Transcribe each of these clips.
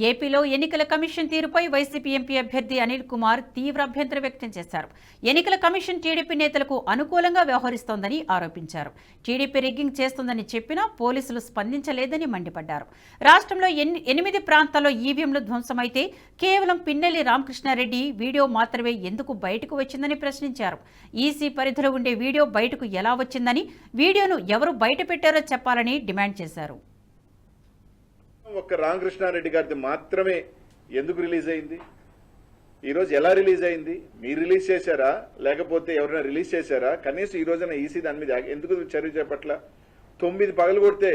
ఏపీలో ఎన్నికల కమిషన్ తీరుపై వైసీపీ ఎంపీ అభ్యర్థి అనిల్ కుమార్ తీవ్ర అభ్యంతరం వ్యక్తం చేశారు. ఎన్నికల కమిషన్ టీడీపీ నేతలకు అనుకూలంగా వ్యవహరిస్తోందని ఆరోపించారు. టీడీపీ రిగ్గింగ్ చేస్తోందని చెప్పినా పోలీసులు స్పందించలేదని మండిపడ్డారు. రాష్ట్రంలో 8 ప్రాంతాల్లో ఈవీఎంలు ధ్వంసమైతే కేవలం పిన్నెల్లి రామకృష్ణారెడ్డి వీడియో మాత్రమే ఎందుకు బయటకు వచ్చిందని ప్రశ్నించారు. ఈసీ పరిధిలో ఉండే వీడియో బయటకు ఎలా వచ్చిందని, వీడియోను ఎవరు బయట పెట్టారో చెప్పాలని డిమాండ్ చేశారు. ఒక్క రామకృష్ణారెడ్డి గారిది మాత్రమే ఎందుకు రిలీజ్ అయింది? ఈరోజు ఎలా రిలీజ్ అయింది? మీరు రిలీజ్ చేశారా లేకపోతే ఎవరైనా రిలీజ్ చేశారా? కనీసం ఈ రోజున ఈసీ దాని మీద ఎందుకు చర్య చేపట్ల? 9 పగలు కొడితే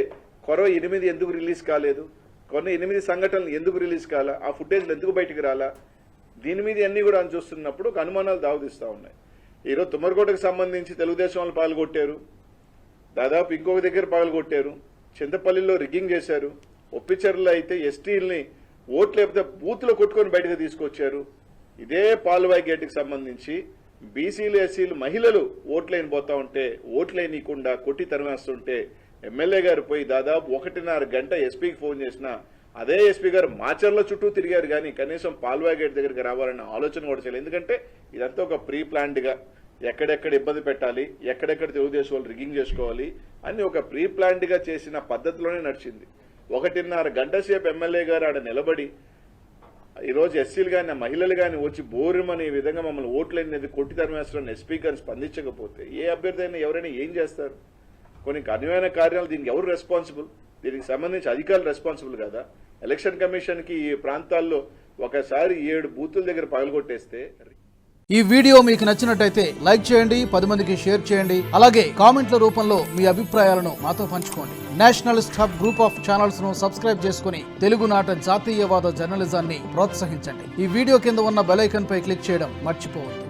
కొరవ 8 ఎందుకు రిలీజ్ కాలేదు? కొన్ని 8 సంఘటనలు ఎందుకు రిలీజ్ కాలా? ఆ ఫుటేజ్లు ఎందుకు బయటకు రాలా? దీని మీద అన్ని కూడా చూస్తున్నప్పుడు ఒక అనుమానాలు దావదిస్తూ ఉన్నాయి. ఈరోజు తుమ్మరకోటకు సంబంధించి తెలుగుదేశం వాళ్ళు పగలగొట్టారు, దాదాపు ఇంకొక దగ్గర పగలగొట్టారు, చింతపల్లిలో రిగ్గింగ్ చేశారు, ఒప్పిచర్లో అయితే ఎస్టీలని ఓట్లు లేకపోతే బూత్లో కొట్టుకొని బయటకు తీసుకొచ్చారు. ఇదే పాల్వాయి గేట్కి సంబంధించి బీసీలు ఎస్సీలు మహిళలు ఓట్లైన పోతా ఉంటే ఓట్లైనకుండా కొట్టి తరిమేస్తుంటే ఎమ్మెల్యే గారు పోయి దాదాపు 1.5 గంట ఎస్పీకి ఫోన్ చేసినా అదే ఎస్పీ గారు మాచర్ల చుట్టూ తిరిగారు కానీ కనీసం పాల్వాయి గేట్ దగ్గరికి రావాలన్న ఆలోచన కూడా చేయలేదు. ఎందుకంటే ఇదంతా ఒక ప్రీ ప్లాన్డ్గా ఎక్కడెక్కడ ఇబ్బంది పెట్టాలి, ఎక్కడెక్కడ తెలుగుదేశం వాళ్ళు రిగ్గింగ్ చేసుకోవాలి అని ఒక ప్రీ ప్లాన్డ్గా చేసిన పద్ధతిలోనే నడిచింది. 1.5 గంట సేపు ఎమ్మెల్యే గారు ఆడ నిలబడి ఈరోజు ఎస్సీలు కానీ మహిళలు కానీ వచ్చి బోరుమని ఈ విధంగా మమ్మల్ని ఓట్లనేది కొట్టి తరిమేస్తారని ఎస్పీ గారిని స్పందించకపోతే ఏ అభ్యర్థి అయినా ఎవరైనా ఏం చేస్తారు? కొన్ని కఠినమైన కార్యాలు దీనికి ఎవరు రెస్పాన్సిబుల్? దీనికి సంబంధించి అధికారులు రెస్పాన్సిబుల్ కదా? ఎలక్షన్ కమిషన్కి ఈ ప్రాంతాల్లో ఒకసారి 7 బూతుల దగ్గర పగలగొట్టేస్తే. ఈ వీడియో మీకు నచ్చినట్టయితే లైక్ చేయండి, 10 మందికి షేర్ చేయండి. అలాగే కామెంట్ల రూపంలో మీ అభిప్రాయాలను మాతో పంచుకోండి. Nationalist hub group of channels ను సబ్స్క్రైబ్ చేసుకుని తెలుగునాట జాతీయవాద జర్నలిజాన్ని ప్రోత్సహించండి. ఈ వీడియో కింద ఉన్న బెల్ ఐకాన్ పై క్లిక్ చేయడం మర్చిపోవద్దు.